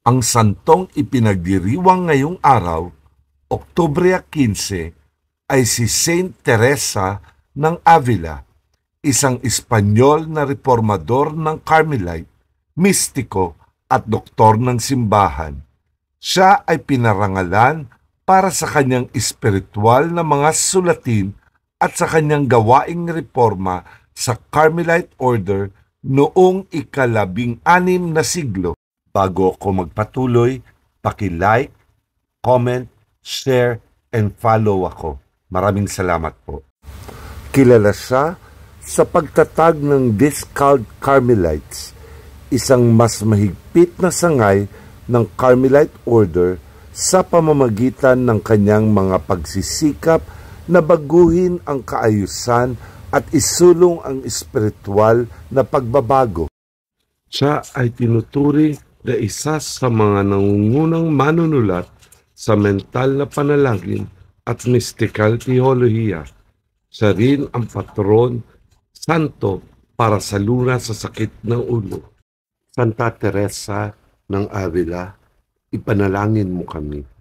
Ang santong ipinagdiriwang ngayong araw, Oktubre 15, ay si Saint Teresa ng Avila, isang Espanyol na reformador ng Carmelite, mistiko at doktor ng simbahan. Siya ay pinarangalan para sa kanyang espiritual na mga sulatin at sa kanyang gawaing reforma sa Carmelite Order noong ika-16 na siglo. Bago ako magpatuloy, paki-like, comment, share, and follow ako. Maraming salamat po. Kilala siya sa pagtatag ng Discalced Carmelites, isang mas mahigpit na sangay ng Carmelite Order sa pamamagitan ng kanyang mga pagsisikap na baguhin ang kaayusan at isulong ang espiritual na pagbabago. Siya ay tinuturing na isa sa mga nangungunang manunulat sa mental na panalangin at mystical theology. Siya rin ang patron santo para sa lunas sa sakit ng ulo. Santa Teresa ng Avila, ipanalangin mo kami.